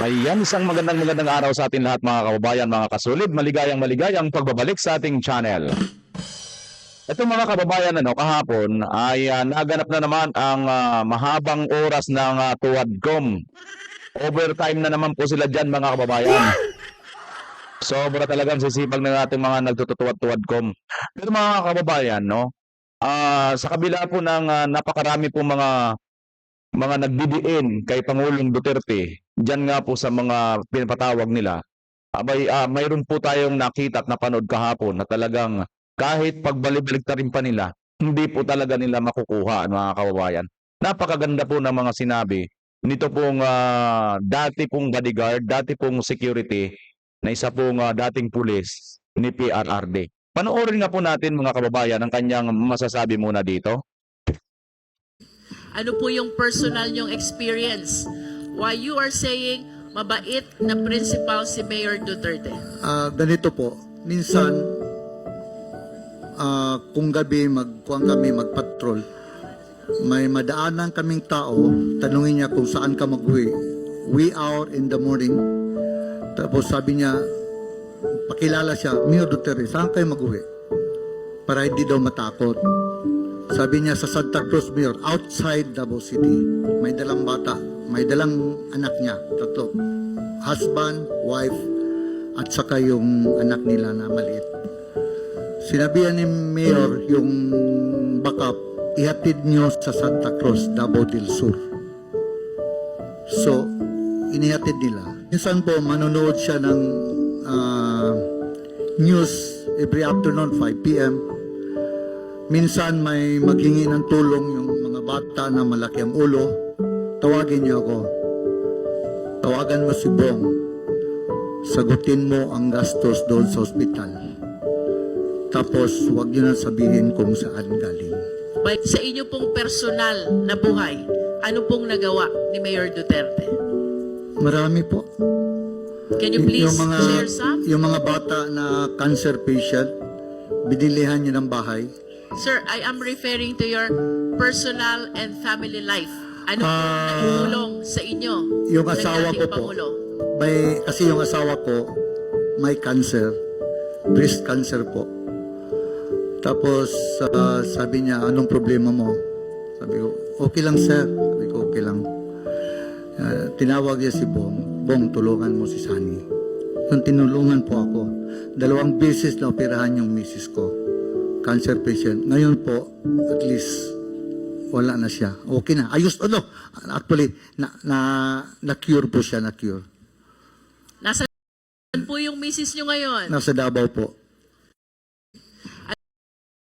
Ayan, isang magandang araw sa atin lahat mga kababayan, mga kasulid. Maligayang pagbabalik sa ating channel. Ito mga kababayan, kahapon ay naganap na naman ang mahabang oras ng Tuwadcom. Overtime na naman po sila dyan mga kababayan. Sobra talagang sisipag ng ating mga nagtutuwad-tuwadcom. Pero mga kababayan, sa kabila po ng napakarami po mga nagdidiin kay Pangulong Duterte, diyan nga po sa mga pinapatawag nila, mayroon po tayong nakita at napanood kahapon na talagang kahit pagbalik-baliktarin pa nila, hindi po talaga nila makukuha, mga kababayan. Napakaganda po ng mga sinabi nito pong dati pong bodyguard, dati pong security, na isa pong dating pulis ni PRRD. Panoorin nga po natin mga kababayan ang kanyang masasabi muna dito. Ano po yung personal nyong experience? Why you are saying mabait na principal si Mayor Duterte? Ganito po, minsan kung gabi magpatrol, may madaanan kaming tao, tanungin niya kung saan ka mag-uwi. We out in the morning. Tapos sabi niya, pakilala siya, Mayor Duterte, saan kayo mag-uwi? Para hindi daw matakot. Sabi niya sa Santa Cruz, Mayor, outside Davao City. May dalang bata, may dalang anak niya, tatlo. Husband, wife, at saka yung anak nila na maliit. Sinabihan ni Mayor yung backup, ihatid niyo sa Santa Cruz, Davao del Sur. So, inihatid nila. Minsan po, manonood siya ng news every afternoon, 5 p.m. Minsan may maghingi ng tulong yung mga bata na malaki ang ulo. Tawagin niyo ako. Tawagan mo si Bong. Sagutin mo ang gastos doon sa ospital. Tapos huwag niyo na sabihin kung saan galing. Sa inyo pong personal na buhay, ano pong nagawa ni Mayor Duterte? Marami po. Can you please yung share some? Yung mga bata na cancer patient, binilihan niyo ng bahay. Sir, I am referring to your personal and family life. Ano pong naitulong sa inyo? Yung asawa ko po, kasi yung asawa ko may cancer, breast cancer po. Tapos sabi niya, anong problema mo? Sabi ko, okay lang sir. Sabi ko, okay lang. Tinawag niya si Bong, Bong, tulungan mo si Sunny. Nung tinulungan po ako, 2 beses na operahan yung misis ko. Cancer patient. Ngayon po, at least, wala na siya. Okay na. Ayos, actually, na-cure po siya, na-cure. Nasaan po yung misis nyo ngayon? Nasa Davao po.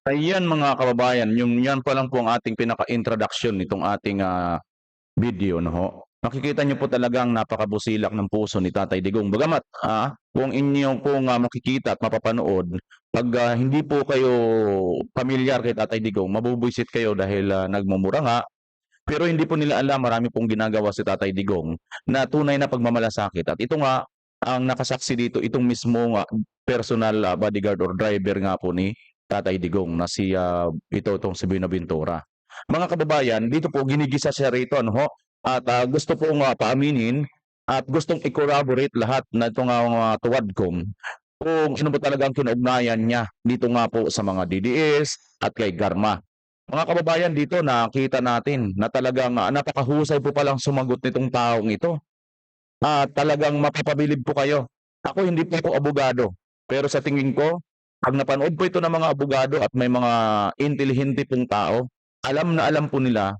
Ayan mga kababayan, yan pa lang po ang ating pinaka-introduction nitong ating video, no? Makikita niyo po talagang napakabusilak ng puso ni Tatay Digong. Bagamat, kung inyo pong makikita at mapapanood, pag hindi po kayo pamilyar kay Tatay Digong, mabubwisit kayo dahil nagmumura nga. Pero hindi po nila alam, marami pong ginagawa si Tatay Digong na tunay na pagmamalasakit. At ito nga, ang nakasaksi dito, itong mismo personal bodyguard or driver nga po ni Tatay Digong na itong si Buenaventura. Mga kababayan, dito po ginigisa siya rito, at gusto pong paaminin at gustong i-corroborate lahat na itong Tuwadcom kung sino po talagang kinaugnayan niya dito nga po sa mga DDS at kay Garma. Mga kababayan, dito nakita natin na talagang napakahusay po palang sumagot nitong taong ito. Talagang mapapabilib po kayo. Ako hindi po ako abogado, pero sa tingin ko, pag napanood po ito ng mga abogado at may mga intelihente pong tao, alam na alam po nila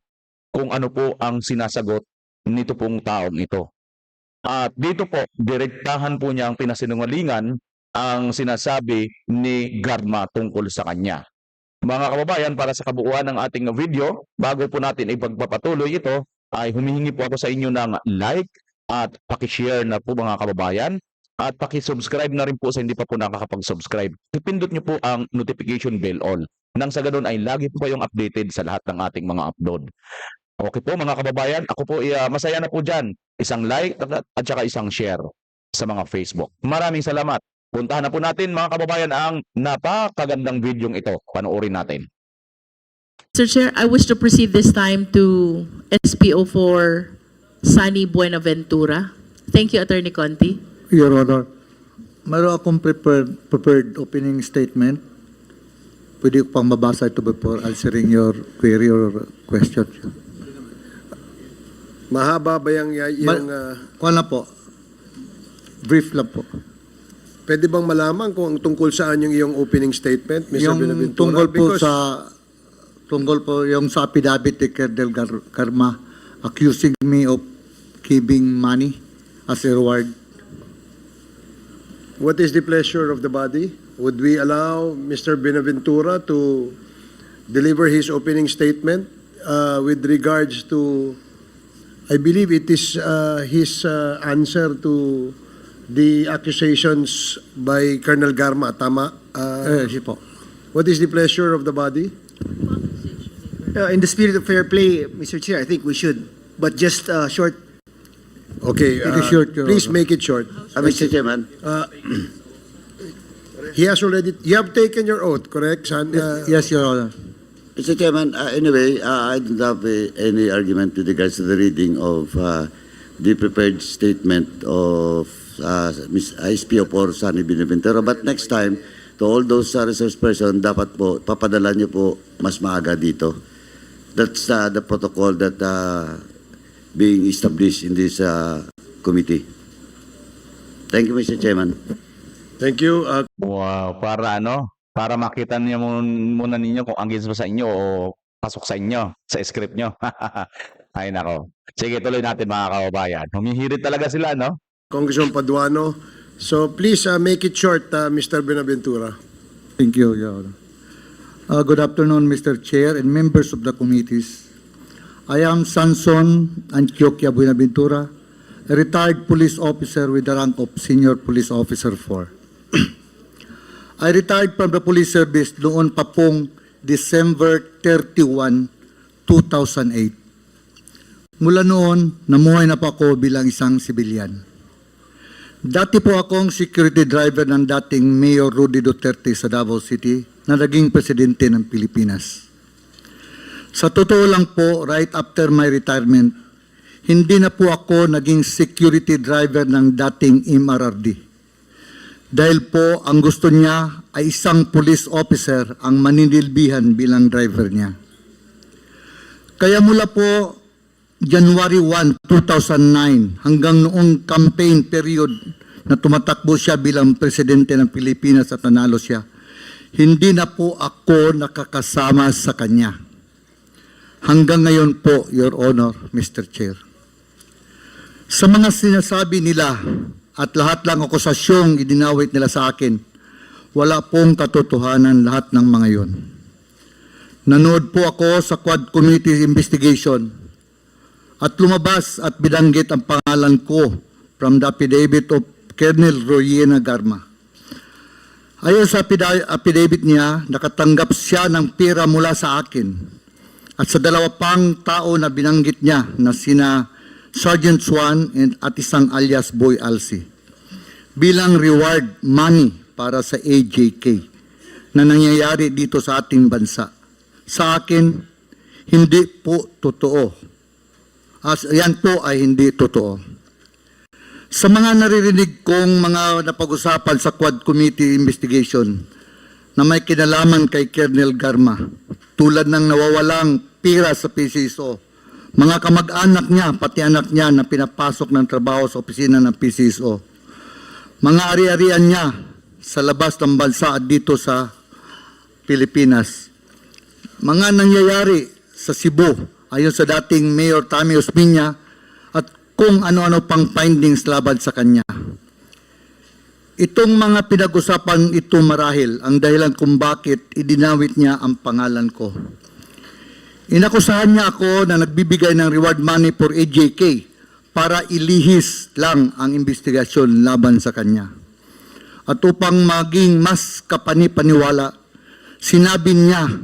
kung ano po ang sinasagot nito pong taong ito. At dito po, direktahan po niya ang pinasinungalingan ang sinasabi ni Garma tungkol sa kanya. Mga kababayan, para sa kabuuan ng ating video, bago po natin ipagpapatuloy ito, ay humihingi po ako sa inyo ng like at pakishare na po mga kababayan. At pakisubscribe na rin po sa hindi pa po nakakapag-subscribe. Ipindot nyo po ang notification bell all. Nang sa ganun ay lagi po kayong updated sa lahat ng ating mga upload. Okay po mga kababayan, ako po masaya na po dyan. Isang like at saka isang share sa mga Facebook. Maraming salamat. Puntahan na po natin mga kababayan ang napakagandang videong ito. Panoorin natin. Mr. Chair, I wish to proceed this time to SPO4 Sunny Buenaventura. Thank you, Attorney Conti. Your Honor, mayroon akong prepared opening statement. Pwede ko pang mabasa ito before answering your query or question. Mahaba ba yung Kuha lang po. Brief lang po. pwede bang malaman kung tungkol saan yung iyong opening statement, Mr. Yung Buenaventura? tungkol po yung sa affidavit ni Colonel Garma accusing me of giving money as a reward. What is the pleasure of the body? Would we allow Mr. Buenaventura to deliver his opening statement with regards to, I believe it is his answer to the accusations by Colonel Garma, tama? Yes po. What is the pleasure of the body? In the spirit of fair play, Mr. Chair, I think we should, but just short. Okay, It is short, Your please Honor. make it short. Mr. Chairman. He has already, you have taken your oath, correct? Yes, Your Honor. Mr. Chairman, anyway, I don't have any argument with regards to the reading of the prepared statement of Ms. SPO for Sunny Buenaventura. But next time, to all those resource person, dapat po, papadala niyo po mas maaga dito. That's the protocol that being established in this committee. Thank you, Mr. Chairman. Thank you. Wow, para makita niyo muna ninyo kung against ba sa inyo o pasok sa inyo, sa script nyo. Ay nako. Sige, tuloy natin mga kababayan. Humihirit talaga sila, no? Congressman Paduano. So please make it short, Mr. Buenaventura. Thank you, Your Honor. Good afternoon, Mr. Chair and members of the committees. I am Sanson Antioquia Buenaventura, a retired police officer with the rank of Senior Police Officer 4. I retired from the police service noon pa pong December 31, 2008. Mula noon, namuhay na po ako bilang isang sibilyan. Dati po akong security driver ng dating Mayor Rudy Duterte sa Davao City na naging presidente ng Pilipinas. Sa totoo lang po, right after my retirement, hindi na po ako naging security driver ng dating MRRD. Dahil po ang gusto niya ay isang police officer ang maninilbihan bilang driver niya. Kaya mula po January 1, 2009 hanggang noong campaign period na tumatakbo siya bilang presidente ng Pilipinas at nanalo siya, hindi na po ako nakakasama sa kanya. Hanggang ngayon po, Your Honor, Mr. Chair. Sa mga sinasabi nila at lahat lang akusasyong idinawit nila sa akin, wala pong katotohanan lahat ng mga yon. Nanood po ako sa Quad Committee investigation at lumabas at binanggit ang pangalan ko from the affidavit of Colonel Royena Garma. Ayon sa affidavit niya, nakatanggap siya ng pera mula sa akin at sa dalawa pang tao na binanggit niya na sina Sergeant Swan at isang alias Boy Alsi bilang reward money para sa AJK na nangyayari dito sa ating bansa. Sa akin, hindi po totoo. Yan po ay hindi totoo. Sa mga naririnig kong mga napag-usapan sa Quad Committee investigation na may kinalaman kay Colonel Garma, tulad ng nawawalang pira sa PCSO, mga kamag-anak niya, pati anak niya na pinapasok ng trabaho sa opisina ng PCSO, mga ari-arian niya sa labas ng bansa at dito sa Pilipinas, mga nangyayari sa Cebu ayon sa dating Mayor Tammy Osmeña at kung ano-ano pang findings laban sa kanya. Itong mga pinag-usapan ito marahil ang dahilan kung bakit idinawit niya ang pangalan ko. Inakusahan niya ako na nagbibigay ng reward money for AJK para ilihis lang ang investigasyon laban sa kanya. At upang maging mas kapani-paniwala, sinabi niya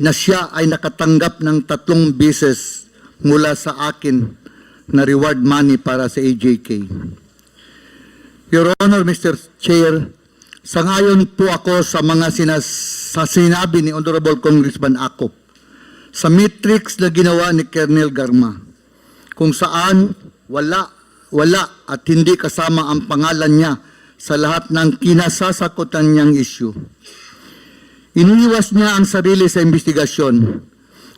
na siya ay nakatanggap ng 3 beses mula sa akin na reward money para sa AJK. Your Honor, Mr. Chair, sangayon po ako sa mga sinabi ni Honorable Congressman Akop sa matrix na ginawa ni Colonel Garma, kung saan wala at hindi kasama ang pangalan niya sa lahat ng kinasasakutan niyang issue. Iniiwas niya ang sarili sa investigasyon.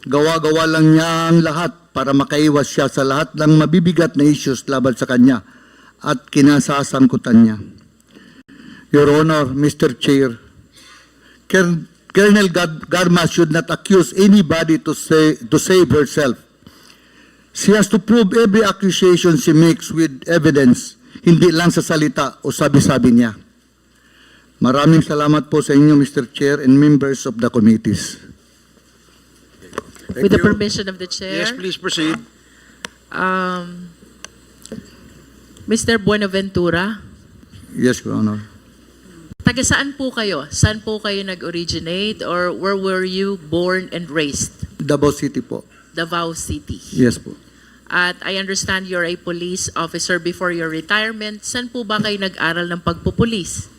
Gawa-gawa lang niya ang lahat para makaiwas siya sa lahat ng mabibigat na issues laban sa kanya at kinasasangkutan niya. Your Honor, Mr. Chair, Colonel Garma should not accuse anybody to save herself. She has to prove every accusation she makes with evidence, hindi lang sa salita o sabi-sabi niya. Maraming salamat po sa inyo, Mr. Chair and members of the committees. Thank With the you. permission of the chair. Yes, please proceed. Mr. Buenaventura, Yes, Your Honor. taga saan po kayo? Saan po kayo nag-originate or where were you born and raised? Davao City po. Davao City. Yes po. At I understand you're a police officer before your retirement. Saan po ba kayo nag-aral ng pagpupulis?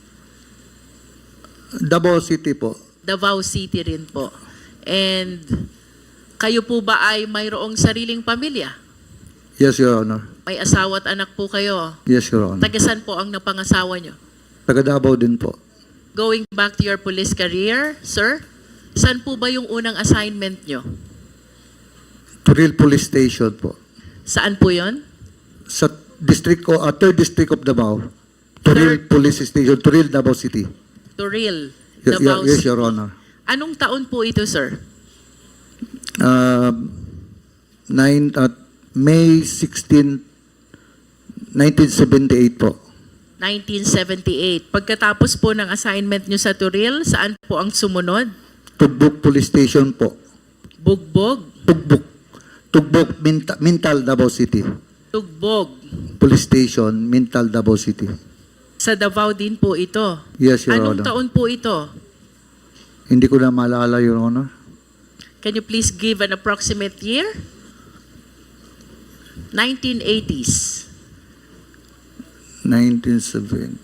Davao City po. Davao City rin po. And kayo po ba ay mayroong sariling pamilya? Yes, Your Honor. May asawa at anak po kayo? Yes, Your Honor. Taga saan po ang napangasawa nyo? Taga Davao din po. Going back to your police career, sir, saan po ba yung unang assignment nyo? Turil Police Station po. Saan po yon? Sa district ko, 3rd District of Davao. Turil Police Station, Turil, Davao City. Turil, Davao Yes, City. Your Honor. Anong taon po ito, sir? May 16, 1978 po. 1978. Pagkatapos po ng assignment nyo sa Turil, saan po ang sumunod? Tugbok Police Station po. Bugbog, Tugbok, Mintal, Davao City. Tugbog. Police Station, Mintal, Davao City. Sa Davao din po ito. Yes, Your Anong Honor. taon po ito? Hindi ko na maalala, Your Honor. Can you please give an approximate year? 1980s. 1978.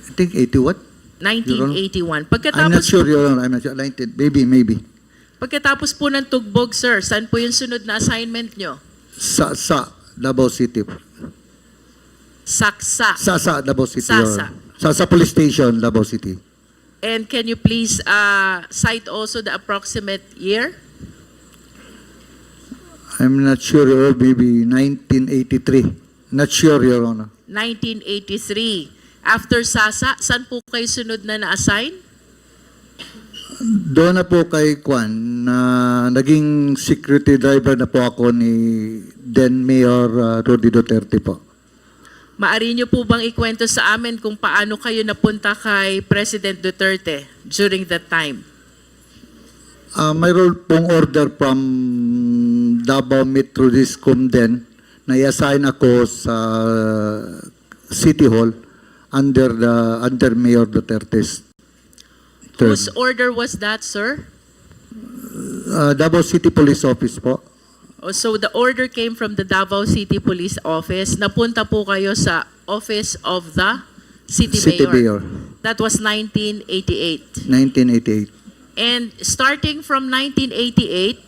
I think 80 what? 1981. I'm not Pagkatapos, sure, Your Honor. I'm not sure. 19, maybe. pagkatapos po ng Tugbog, sir, saan po yung sunod na assignment nyo? Sa Davao City. Saksa. Sa Davao City. Sasa. Sa Police Station, Davao City. And can you please cite also the approximate year? I'm not sure, Your Honor. Maybe 1983. Not sure, Your Honor. 1983. After Sasa, saan po kayo sunod na na-assign? Doon na po kay Kwan, na naging security driver na po ako ni then Mayor Rudy Duterte po. Maari nyo po bang ikwento sa amin kung paano kayo napunta kay President Duterte during that time? Mayroon pong order from Davao Metro Discom din na i-assign ako sa City Hall under Mayor Duterte's term. Whose order was that, sir? Davao City Police Office po. Oh, so the order came from the Davao City Police Office. Napunta po kayo sa Office of the City Mayor. That was 1988. 1988. And starting from 1988,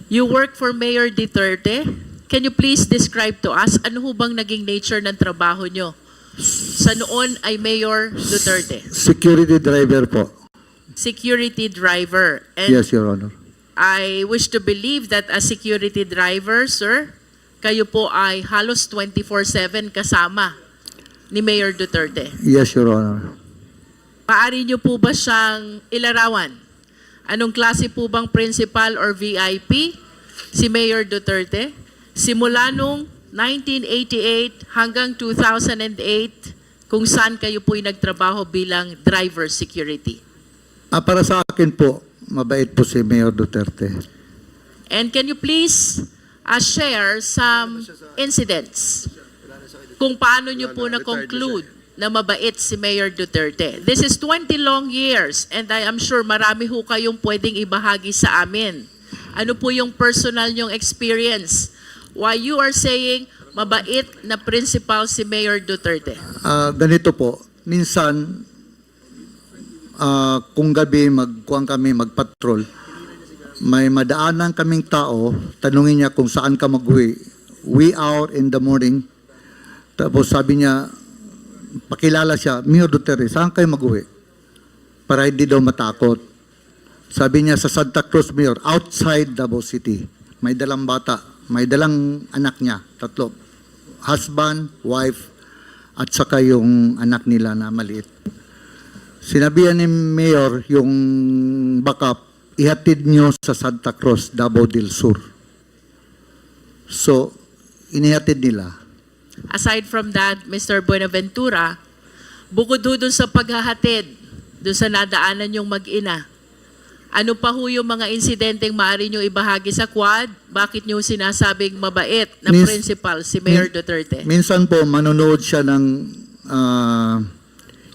you worked for Mayor Duterte. Can you please describe to us ano ho bang naging nature ng trabaho nyo sa noon ay Mayor Duterte? Security driver po. Security driver. And Yes, Your Honor. I wish to believe that as security driver, sir, kayo po ay halos 24/7 kasama ni Mayor Duterte. Yes, Your Honor. Paari nyo po ba siyang ilarawan? Anong klase po bang principal or VIP si Mayor Duterte? Simula nung 1988 hanggang 2008, kung saan kayo po'y nagtrabaho bilang driver security. Para sa akin po, mabait po si Mayor Duterte. And can you please share some incidents kung paano nyo po na-conclude na mabait si Mayor Duterte? This is 20 long years and I am sure marami ho kayong pwedeng ibahagi sa amin. Ano po yung personal nyong experience? Why you are saying mabait na principal si Mayor Duterte? Ganito po, minsan, kung gabi magkuhan kami magpatrol, may madaanan kaming tao, tanungin niya kung saan ka mag-uwi. We out in the morning. Tapos sabi niya, pakilala siya, Mayor Duterte, saan kayo mag-uwi? Para hindi daw matakot. Sabi niya sa Santa Cruz, Mayor, outside Davao City. May dalang bata, may dalang anak niya, 3. Husband, wife, at saka yung anak nila na maliit. Sinabihan ni Mayor yung backup, ihatid niyo sa Santa Cruz, Davao del Sur. So, inihatid nila. Aside from that, Mr. Buenaventura, bukod ho dun sa paghahatid, dun sa nadaanan yung mag-ina, ano pa ho yung mga insidenteng maaari nyo ibahagi sa Quad? Bakit nyo sinasabing mabait na principal si Mayor Duterte? Minsan po, manonood siya ng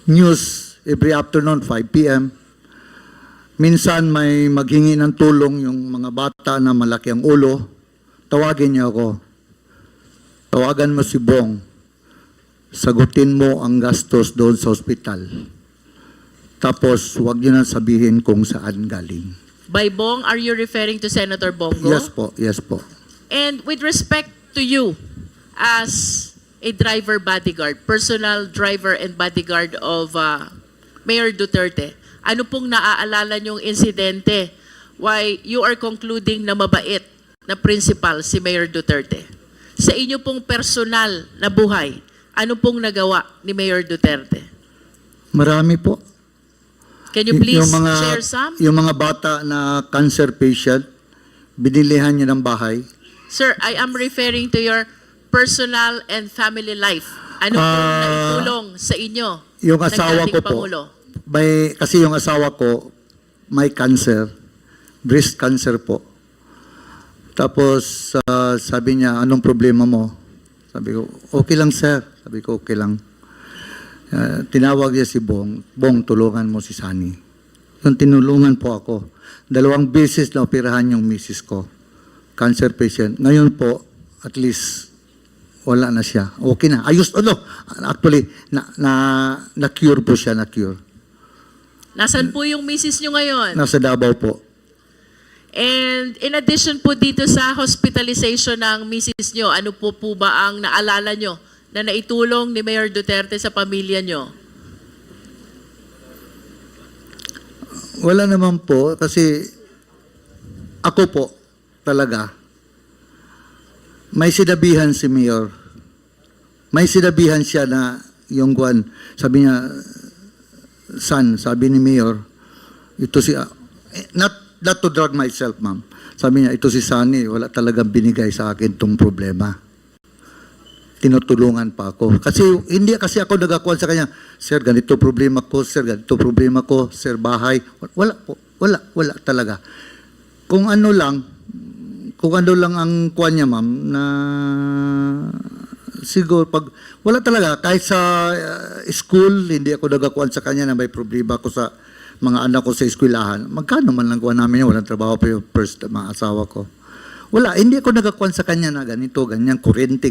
news every afternoon, 5 p.m. Minsan may maghingi ng tulong yung mga bata na malaki ang ulo. Tawagin niya ako. Tawagan mo si Bong. Sagutin mo ang gastos doon sa ospital. Tapos, huwag niyo na sabihin kung saan galing. By Bong, are you referring to Senator Bongo? Yes po, yes po. And with respect to you as a driver bodyguard, personal driver and bodyguard of Mayor Duterte, ano pong naaalala niyong insidente why you are concluding na mabait na principal si Mayor Duterte? Sa inyo pong personal na buhay, ano pong nagawa ni Mayor Duterte? Marami po. Can you please Yung mga- share some? Yung mga bata na cancer patient, binilihan niya ng bahay. Sir, I am referring to your personal and family life. Ano pong naitulong sa inyo Yung ng asawa dating ko po, Pangulo? kasi yung asawa ko may cancer, breast cancer po. Tapos sabi niya, anong problema mo? Sabi ko, okay lang sir. Sabi ko, okay lang. Tinawag niya si Bong, Bong, tulungan mo si Sunny. Yung tinulungan po ako. 2 beses na operahan yung misis ko. Cancer patient. Ngayon po, at least, wala na siya. Okay na. Ayos, actually, na-cure po siya, na-cure. Nasaan po yung misis nyo ngayon? Nasa Davao po. And in addition po dito sa hospitalization ng misis nyo, ano po ba ang naalala nyo na naitulong ni Mayor Duterte sa pamilya nyo? Wala naman po, kasi ako po, talaga, may sinabihan si Mayor. May sinabihan siya na yung guwan, sabi niya, son, sabi ni Mayor, ito si, not to drag myself, ma'am. Sabi niya, ito si Sunny, wala talagang binigay sa akin tong problema. Tinutulungan pa ako. Kasi hindi kasi ako nagakuan sa kanya, sir, ganito problema ko, sir, ganito problema ko, sir, bahay. Wala po. Wala talaga. Kung ano lang ang kuan niya, ma'am, na siguro pag wala talaga kahit sa school hindi ako nagakuan sa kanya na may problema ko sa mga anak ko sa eskwelahan. Magkano man lang kuan namin, walang trabaho pa yung first mga asawa ko. Wala, hindi ako nagakuan sa kanya na ganito, ganyan, kurente,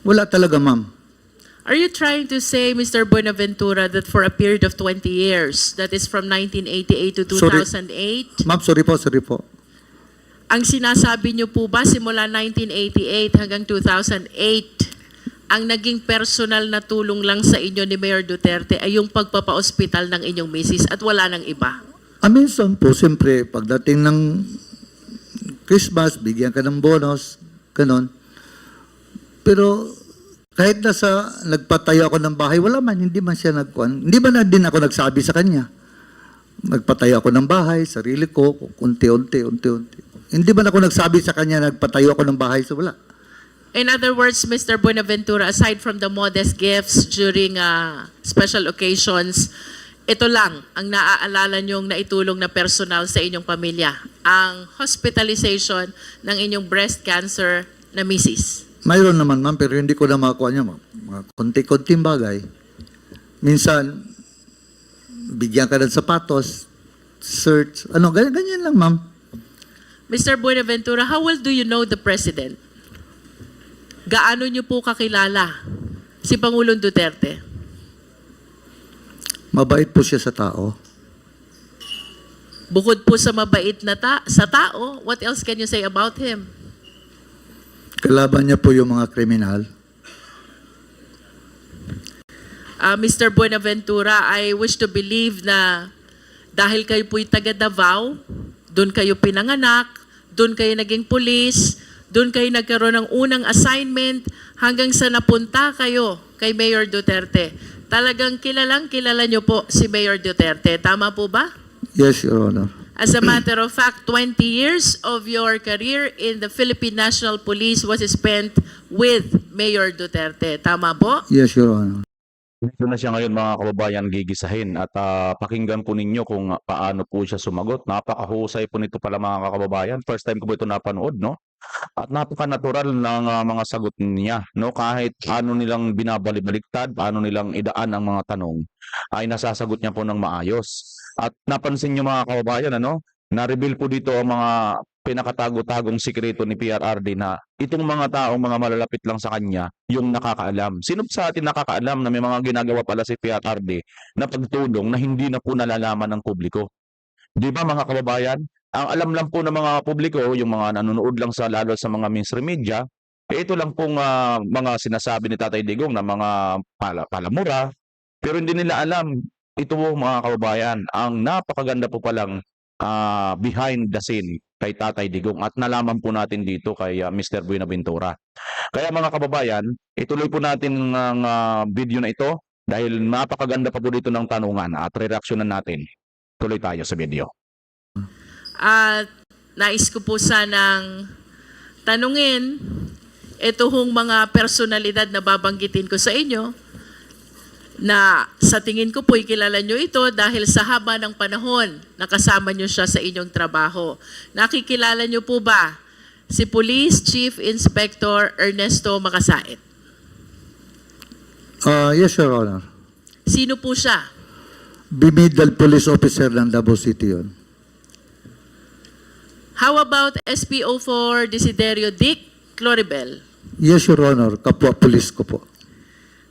wala talaga, ma'am. Are you trying to say, Mr. Buenaventura, that for a period of 20 years, that is from 1988 to 2008, Ma'am, sorry po. ang sinasabi niyo po ba simula 1988 hanggang 2008, ang naging personal na tulong lang sa inyo ni Mayor Duterte ay yung pagpapa-ospital ng inyong misis at wala nang iba? Minsan po, siyempre, pagdating ng Christmas, bigyan ka ng bonus, ganon. Pero kahit nagpatayo ako ng bahay, wala man, hindi man siya nagkuhan. Hindi man na din ako nagsabi sa kanya. Nagpatayo ako ng bahay, sarili ko, unti-unti. Hindi man ako nagsabi sa kanya, nagpatayo ako ng bahay, so wala. In other words, Mr. Buenaventura, aside from the modest gifts during special occasions, ito lang ang naaalala niyong naitulong na personal sa inyong pamilya, ang hospitalization ng inyong breast cancer na misis. Mayroon naman, ma'am, pero hindi ko na makuha niya, ma'am. Mga konti-konting bagay. Minsan, bigyan ka ng sapatos, search, ganyan lang, ma'am. Mr. Buenaventura, how well do you know the President? Gaano niyo po kakilala si Pangulong Duterte? Mabait po siya sa tao. Bukod po sa mabait na sa tao, what else can you say about him? Kalaban niya po yung mga kriminal. Mr. Buenaventura, I wish to believe na dahil kayo po'y taga Davao, doon kayo pinanganak, doon kayo naging pulis, doon kayo nagkaroon ng unang assignment hanggang sa napunta kayo kay Mayor Duterte. Talagang kilala nyo po si Mayor Duterte. Tama po ba? Yes, Your Honor. As a matter of fact, 20 years of your career in the Philippine National Police was spent with Mayor Duterte. Tama po? Yes, Your Honor. Dito na siya ngayon mga kababayan gigisahin at pakinggan po ninyo kung paano po siya sumagot. Napakahusay po nito pala mga kababayan. First time ko po ito napanood, no? At napaka-natural ng mga sagot niya, no? Kahit ano nilang binabaliktad, paano nilang idaan ang mga tanong, ay nasasagot niya po ng maayos. At napansin niyo mga kababayan, ano? Na-reveal po dito ang mga pinakatago-tagong sikreto ni PRRD na itong mga taong mga malalapit lang sa kanya yung nakakaalam. Sino sa atin nakakaalam na may mga ginagawa pala si PRRD na pagtulong na hindi na po nalalaman ng publiko? Di ba mga kababayan? Ang alam lang po ng mga publiko, yung mga nanonood lang sa lalo sa mga mainstream media, ito lang pong mga sinasabi ni Tatay Digong na mga palamura, pero hindi nila alam. Ito po mga kababayan, ang napakaganda po palang behind the scene kay Tatay Digong at nalaman po natin dito kay Mr. Buenaventura. Kaya mga kababayan, ituloy po natin ang video na ito dahil napakaganda pa po dito ng tanungan at reaksyonan natin. Tuloy tayo sa video. At nais ko po sanang tanungin ito hong mga personalidad na babanggitin ko sa inyo na sa tingin ko po'y kilala nyo ito dahil sa haba ng panahon nakasama nyo siya sa inyong trabaho. Nakikilala nyo po ba si Police Chief Inspector Ernesto Makasait? Yes, Your Honor. Sino po siya? Bimidal Police Officer ng Davao City yun. How about SPO4 Desiderio Dick Cloribel? Yes, Your Honor. Kapwa police ko po.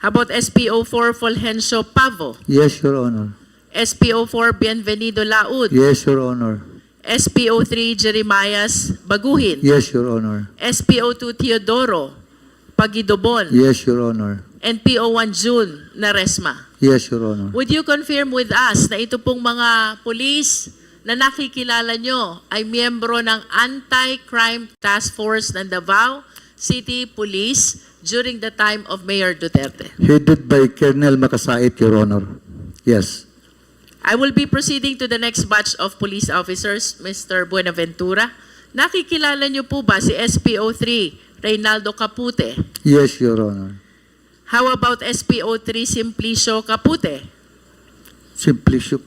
How about SPO4 Fulgencio Pavo? Yes, Your Honor. SPO4 Bienvenido Laud? Yes, Your Honor. SPO3 Jeremias Baguhin? Yes, Your Honor. SPO2 Teodoro Pagidobon? Yes, Your Honor. And PO1 June Naresma? Yes, Your Honor. Would you confirm with us na ito pong mga police na nakikilala nyo ay miyembro ng Anti-Crime Task Force ng Davao City Police during the time of Mayor Duterte? Headed by Colonel Makasait, Your Honor. Yes. I will be proceeding to the next batch of police officers, Mr. Buenaventura. Nakikilala niyo po ba si SPO3 Reynaldo Capute? Yes, Your Honor. How about SPO3 Simplicio Capute? Simplicio.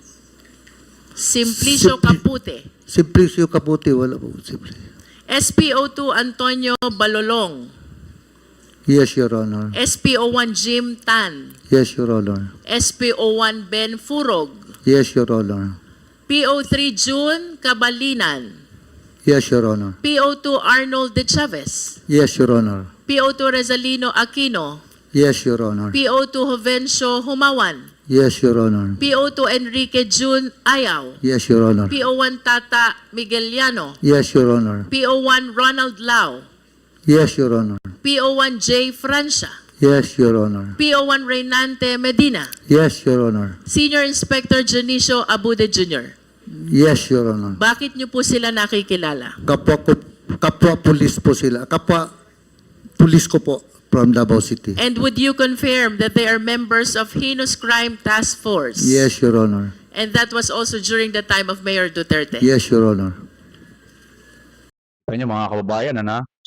Simplicio Capute. Simplicio Caputi, wala po. SPO2 Antonio Balolong. Yes, Your Honor. SPO1 Jim Tan. Yes, Your Honor. SPO1 Ben Furog. Yes, Your Honor. PO3 June Cabalinan. Yes, Your Honor. PO2 Arnold De Chavez. Yes, Your Honor. PO2 Rezalino Aquino. Yes, Your Honor. PO2 Jovencio Humawan. Yes, Your Honor. PO2 Enrique June Ayaw. Yes, Your Honor. PO1 Tata Migueliano. Yes, Your Honor. PO1 Ronald Lau. Yes, Your Honor. PO1 J. Francia. Yes, Your Honor. PO1 Reynante Medina. Yes, Your Honor. Senior Inspector Junicio Abude Jr. Yes, Your Honor. Bakit niyo po sila nakikilala? Kapwa police po sila. Kapwa police ko po from Davao City. And would you confirm that they are members of Heinous Crime Task Force? Yes, Your Honor. And that was also during the time of Mayor Duterte? Yes, Your Honor. Kanya mga kababayan,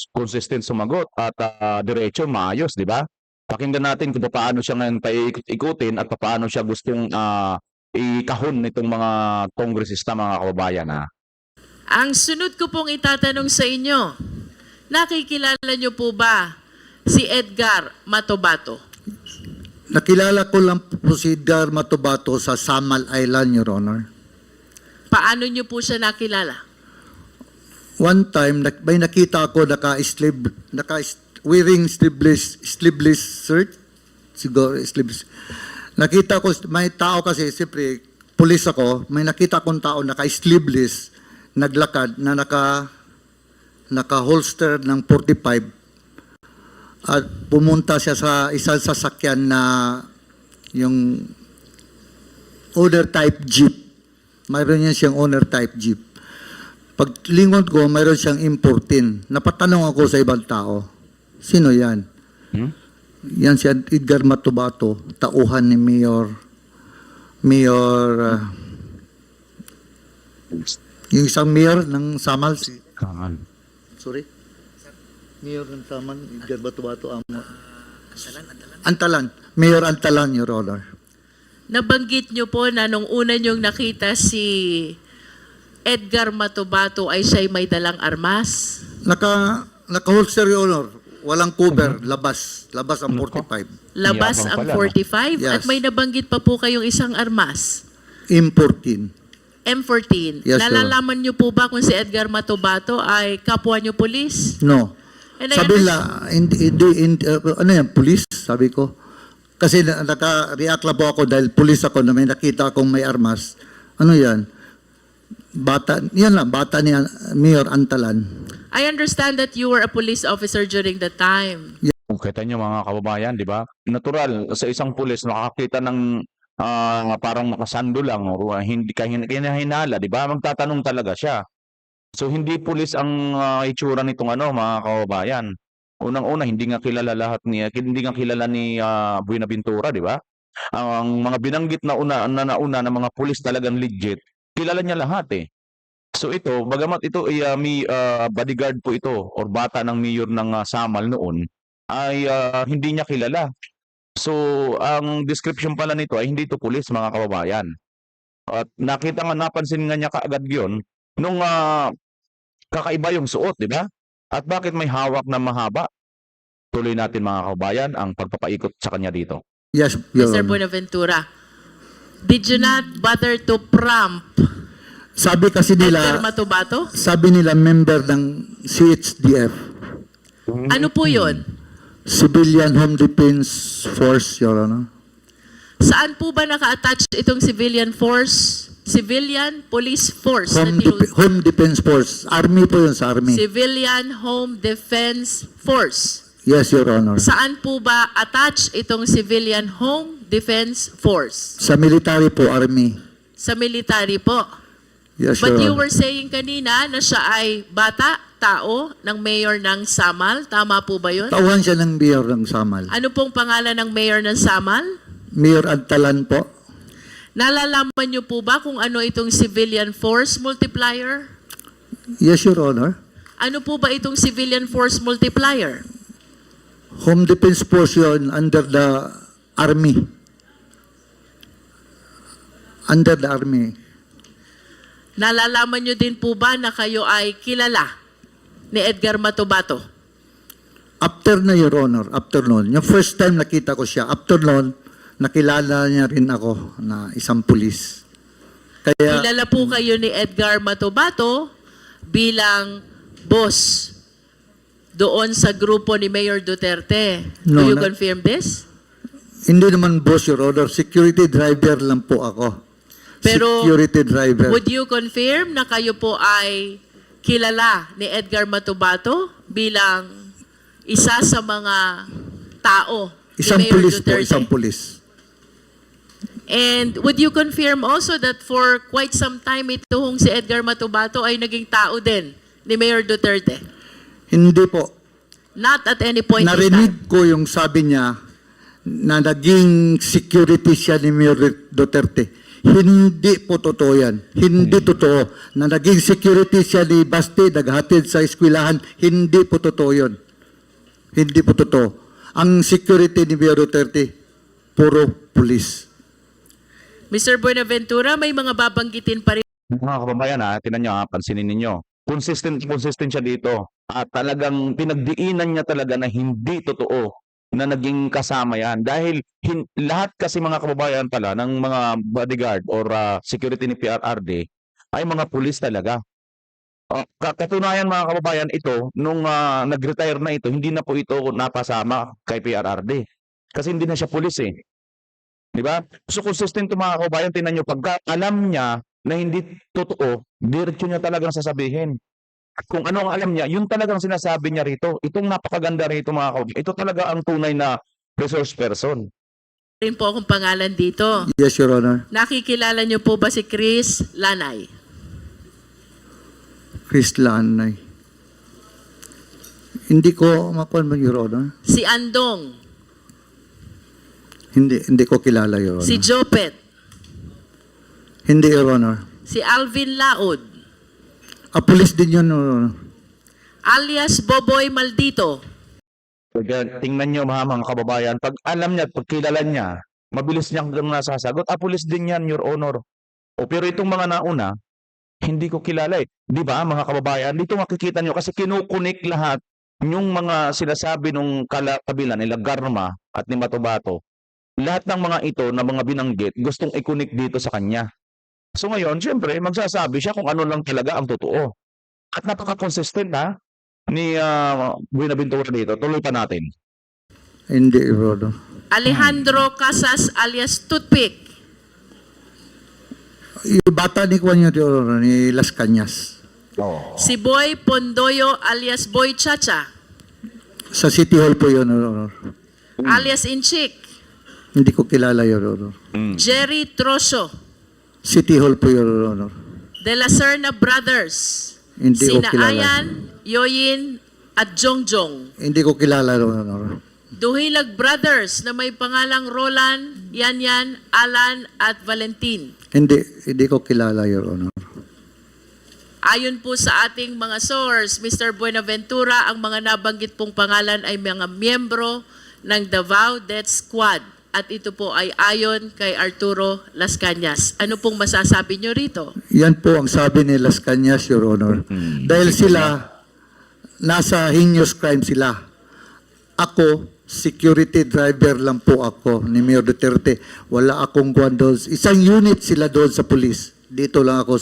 consistent sumagot at diretso, maayos, di ba? Pakinggan natin kung paano siya ngayon paikot-ikutin at paano siya gustong ikahon nitong mga kongresista, mga kababayan. Ang sunod ko pong itatanong sa inyo, nakikilala niyo po ba si Edgar Matobato? Nakilala ko lang po si Edgar Matobato sa Samal Island, Your Honor. Paano niyo po siya nakilala? One time, may nakita ako wearing sleeveless shirt. Siguro, sleeveless. Nakita ko, may tao kasi, siyempre, pulis ako, may nakita kong tao naka-sleeveless, naglakad na naka-holster ng 45 at pumunta siya sa isang sasakyan na yung owner type jeep. Mayroon niya siyang owner type jeep. Paglingon ko, mayroon siyang M14. Napatanong ako sa ibang tao, sino yan? Yan si Edgar Matubato, tauhan ni Mayor yung isang mayor ng Samal, sorry? Mayor ng Samal, Edgar Matubato, Antalan. Mayor Antalan, Your Honor. Nabanggit nyo po na nung una nyong nakita si Edgar Matubato ay siya'y may dalang armas. Naka-holster, Your Honor. Walang cover, labas ang 45. Labas Yabang ang pala, no? 45 Yes. at may nabanggit pa po kayong isang armas. M14. M14. Yes, sir. Nalalaman nyo po ba kung si Edgar Matubato ay kapwa nyo pulis? No. And I Sabi nila, ano yan, police? Sabi ko. Kasi naka-react lang po ako dahil police ako na may nakita akong may armas. Ano yan? Bata ni Mayor Antalan. I understand that you were a police officer during the time. Kung kita nyo mga kababayan, di ba? Natural, sa isang pulis, nakakita ng parang nakasando lang o hindi kinahinala, di ba? Magtatanong talaga siya. So hindi pulis ang itsura nitong mga kababayan. Unang-una, hindi nga kilala ni Buenaventura, di ba? Ang mga binanggit na nauna ng mga pulis talagang legit, kilala niya lahat eh. So ito, bagamat ito ay may bodyguard po ito or bata ng mayor ng Samal noon, ay hindi niya kilala. So ang description pala nito ay hindi ito pulis, mga kababayan. At napansin nga niya kaagad yun nung kakaiba yung suot, di ba? At bakit may hawak na mahaba? Tuloy natin mga kababayan ang pagpapaikot sa kanya dito. Yes, Your Mr. Honor. Buenaventura, did you not bother to prompt Sabi kasi Edgar nila, Matubato? member ng CHDF, Ano po yun? Civilian Home Defense Force, Your Honor. Saan po ba naka-attach itong civilian force? Civilian Police Force. na tinuturo- Home Defense Force. Army po yun, sa Army. Civilian Home Defense Force. Yes, Your Honor. Saan po ba attach itong Civilian Home Defense Force? Sa military po, Army. Sa military po. Yes, But you Your Honor. were saying kanina na siya ay bata, tao, ng mayor ng Samal. Tama po ba yun? Tauhan siya ng mayor ng Samal. Ano pong pangalan ng mayor ng Samal? Mayor Antalan po. Nalalaman niyo po ba kung ano itong Civilian Force Multiplier? Yes, Your Honor. Ano po ba itong Civilian Force Multiplier? Home Defense Force yun under the Army. Under the Army. Nalalaman niyo din po ba na kayo ay kilala ni Edgar Matubato? After na, Your Honor, after noon. Yung first time nakita ko siya, after noon, nakilala niya rin ako na isang pulis. Kaya, Kilala po kayo ni Edgar Matubato bilang boss doon sa grupo ni Mayor Duterte. Do No, you na- confirm this? hindi naman boss, Your Honor. Security driver lang po ako. Pero Security driver. would you confirm na kayo po ay kilala ni Edgar Matubato bilang isa sa mga tao Isang ni Mayor pulis po, Duterte? isang pulis. And would you confirm also that for quite some time itong si Edgar Matubato ay naging tao din ni Mayor Duterte? Hindi po. Not at any point in time. Narinig ko yung sabi niya na naging security siya ni Mayor Duterte. Hindi po totoo yan. Hindi totoo. Na naging security siya ni Basti, naghatid sa eskwelahan. Hindi po totoo yun. Hindi po totoo. Ang security ni Mayor Duterte, puro police. Mr. Buenaventura, may mga babanggitin pa rin Mga kababayan, tinan nyo, pansinin ninyo. Consistent siya dito. At talagang pinagdiinan niya talaga na hindi totoo na naging kasama yan. Dahil lahat kasi mga kababayan pala ng mga bodyguard or security ni PRRD ay mga pulis talaga. Katunayan mga kababayan, ito, nung nag-retire na ito, hindi na po ito napasama kay PRRD. Kasi hindi na siya pulis eh. Di ba? So consistent to mga kababayan, tingnan nyo, pagka alam niya na hindi totoo, diretso niya talagang sasabihin. At kung ano ang alam niya, yun talagang sinasabi niya rito. Itong napakaganda rito mga kababayan. Ito talaga ang tunay na resource person. Rin po akong pangalan dito. Yes, Your Honor. Nakikilala niyo po ba si Chris Lanay? Chris Lanay. Hindi ko makuha mo, Your Honor. Si Andong? Hindi ko kilala, Your Honor. Si Jopet? Hindi, Your Honor. Si Alvin Laod? Pulis din yun, Your Honor. Alias Boboy Maldito? Kaya tingnan nyo mga kababayan, pag alam niya at pag kilala niya, mabilis niyang nasasagot. Pulis din yan, Your Honor. Pero itong mga nauna, hindi ko kilala eh. Di ba mga kababayan? Dito makikita nyo kasi kinukunik lahat yung mga sinasabi nung kabilan nila Garma at ni Matobato. Lahat ng mga ito na mga binanggit, gustong i-connect dito sa kanya. So ngayon, siyempre, magsasabi siya kung ano lang talaga ang totoo. At napaka-consistent ni Buenaventura dito. Tuloy pa natin. Hindi, Your Honor. Alejandro Casas alias Toothpick? Yung bata ni Juan Your Honor, ni Las Cañas. Si Boy Pondoyo alias Boy Chacha? Sa City Hall po yun, Your Honor. Alias Inchik? Hindi ko kilala, Your Honor. Jerry Troso? City Hall po, Your Honor. De La Serna Brothers? Hindi ko Sina kilala. Ayan, Yoyin, at Jongjong? Hindi ko kilala, Your Honor. Duhilag Brothers na may pangalang Roland, Yanyan, Alan, at Valentin? Hindi ko kilala, Your Honor. Ayon po sa ating mga source, Mr. Buenaventura, ang mga nabanggit pong pangalan ay mga miyembro ng Davao Death Squad. At ito po ay ayon kay Arturo Las Cañas. Ano pong masasabi nyo rito? Yan po ang sabi ni Las Cañas, Your Honor. Dahil sila, nasa heinous crime sila. Ako, security driver lang po ako ni Mayor Duterte. Wala akong guwan doon. Isang unit sila doon sa police. Dito lang ako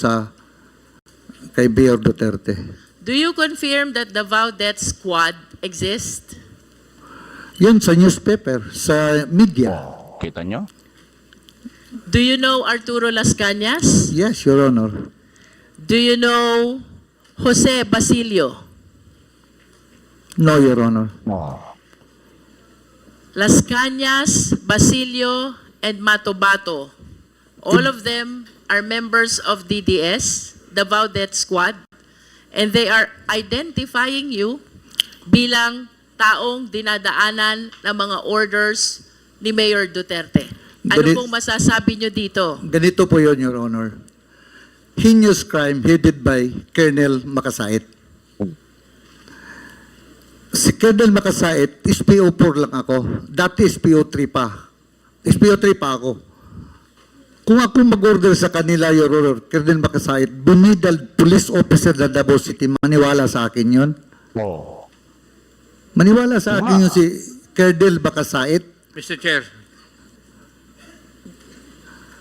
kay Mayor Duterte. Do you confirm that Davao Death Squad exists? Yun sa newspaper, sa media. Kita nyo? Do you know Arturo Las Cañas? Yes, Your Honor. Do you know Jose Basilio? No, Your Honor. Las Cañas, Basilio, and Matobato. All of them are members of DDS, Davao Death Squad, and they are identifying you bilang taong dinadaanan ng mga orders ni Mayor Duterte. Ano pong masasabi nyo dito? Ganito po yun, Your Honor. Heinous crime headed by Colonel Makasait. Si Colonel Makasait, SPO4 lang ako. Dati SPO3 pa. SPO3 pa ako. Kung ako mag-order sa kanila, Your Honor, Colonel Makasait, bumidal police officer na Davao City, maniwala sa akin yun. Maniwala sa akin yung si Colonel Makasait. Mr. Chair,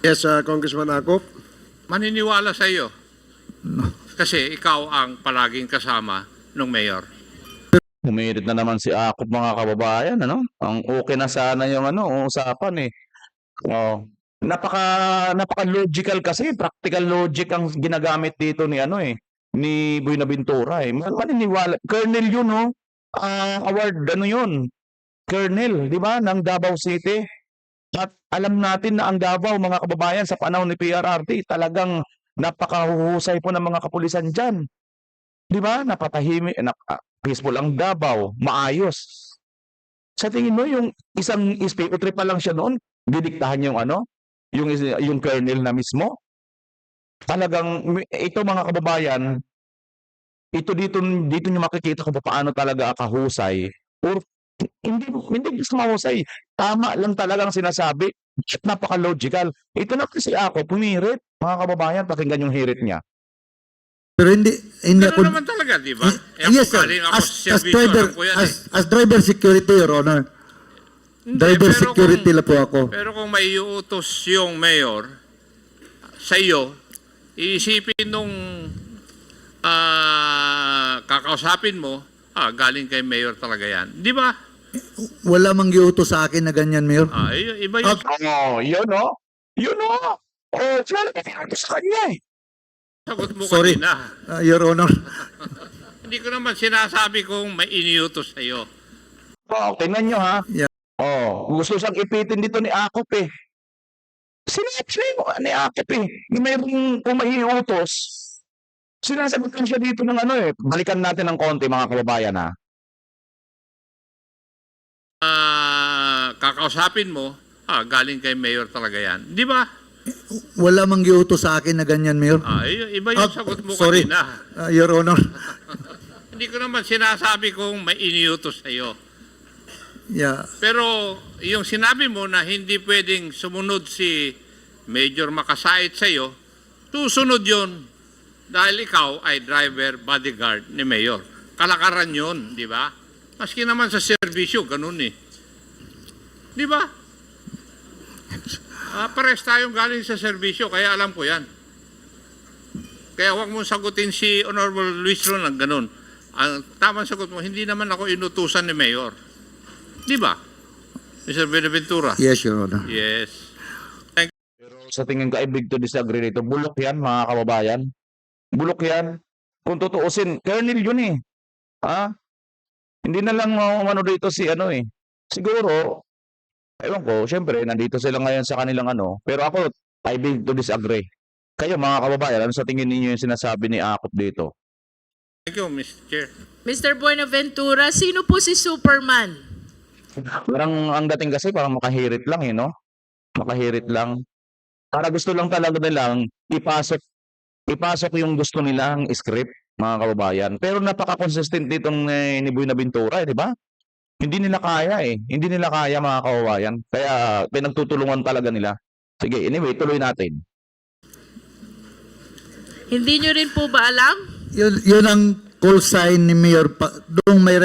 Yes, Congressman Akop. maniniwala sa iyo. Kasi ikaw ang palaging kasama ng mayor. Humirit na naman si Akop mga kababayan, ano? Ang okay na sana yung usapan eh. Napaka-logical kasi, practical logic ang ginagamit dito ni Buenaventura eh. Maniniwala, Colonel yun award yun? Colonel, di ba, ng Davao City. At alam natin na ang Davao, mga kababayan, sa panahon ni PRRT, talagang napakahuhusay po ng mga kapulisan dyan. Di ba? Napatahimik, peaceful ang Davao, maayos. Sa tingin mo, yung isang SPO3 pa lang siya noon, didiktahan yung colonel na mismo? Talagang, ito mga kababayan, ito dito nyo makikita kung paano talaga kahusay or hindi gusto mahusay. Tama lang talagang sinasabi. Napaka-logical. Ito na kasi ako, pumirit. Mga kababayan, pakinggan yung hirit niya. Pero hindi Pero ako... naman talaga, di ba? Yes, sir. As driver security, Your Honor. Hindi, Driver pero security lang po ako. Pero kung may iutos yung mayor sa iyo, iisipin nung kakausapin mo, galing kay mayor talaga yan. Di ba? Wala mang giutos sa akin na ganyan, Mayor. Iba yung Oh, yun o. Yun o. Oh, sinabi ko sa kanya eh. sagot mo Sorry. kanina. Your Honor. Hindi ko naman sinasabi kung may iniutos sa'yo. Oh, tingnan nyo ha. Yeah. Oh, gusto siyang ipitin dito ni Akop eh. Sinabi mo ni Akop eh. Mayroong kung may utos. Sinasagot lang siya dito ng ano eh. Balikan natin ng konti mga kababayan ha. Kakausapin mo, galing kay Mayor talaga yan. Di ba? Wala mang giutos sa akin na ganyan, Mayor. Iba yung sagot mo Sorry. kanina. Your Honor. Hindi ko naman sinasabi kung may iniutos sa'yo. Yeah. Pero yung sinabi mo na hindi pwedeng sumunod si Major Makasait sa'yo, susunod yun dahil ikaw ay driver bodyguard ni Mayor. Kalakaran yun, di ba? Maski naman sa serbisyo, ganun eh. Di ba? Pares tayong galing sa serbisyo, kaya alam ko yan. Kaya huwag mong sagutin si Honorable Luis Ron ng ganun. Ang tamang sagot mo, hindi naman ako inutusan ni Mayor. Di ba? Mr. Benaventura? Yes, Your Honor. Yes. Sa tingin ko ay big to disagree dito. Bulok yan mga kababayan. Bulok yan. Kung tutuusin, Colonel yun eh. Ha? Hindi na lang ano dito si ano eh. Siguro, ewan ko, syempre, nandito sila ngayon sa kanilang ano. Pero ako, I beg to disagree. Kayo mga kababayan, ano sa tingin ninyo yung sinasabi ni Akop dito? Thank you, Mr. Chair. Mr. Buenaventura, sino po si Superman? Parang ang dating kasi parang makahirit lang eh, no? Makahirit lang. Para gusto lang talaga nilang ipasok yung gusto nilang script, mga kababayan. Pero napaka-consistent nitong ni Buenaventura, di ba? Hindi nila kaya eh. Hindi nila kaya mga kababayan. Kaya pinagtutulungan talaga nila. Sige, anyway, tuloy natin. Hindi nyo rin po ba alam? Yun ang call sign ni Mayor. Doon may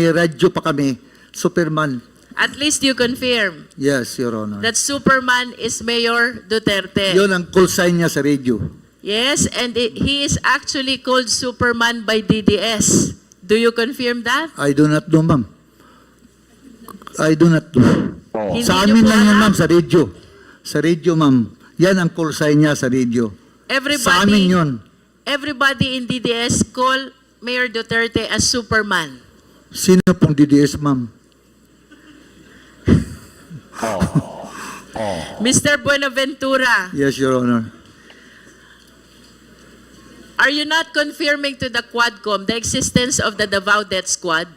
radyo pa kami. Superman. At least you confirm Yes, Your Honor. that Superman is Mayor Duterte. Yun ang call sign niya sa radio. Yes, and he is actually called Superman by DDS. Do you confirm that? I do not know, ma'am. I do not know. Hindi Sa nyo amin po lang yun, alam? ma'am, sa radio. Sa radio, ma'am. Yan ang call sign niya sa radio. Sa amin yun. Everybody in DDS call Mayor Duterte as Superman. Sino pong DDS, ma'am? Mr. Buenaventura, Yes, Your Honor. are you not confirming to the Quadcom the existence of the Davao Death Squad?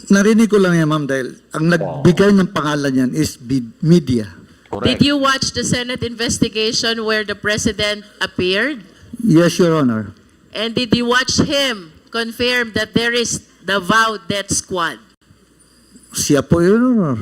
Narinig ko lang yan, ma'am, dahil ang nagbigay ng pangalan yan is media. Did you watch the Senate investigation where the President appeared? Yes, Your Honor. And did you watch him confirm that there is Davao Death Squad? Siya po, Your Honor.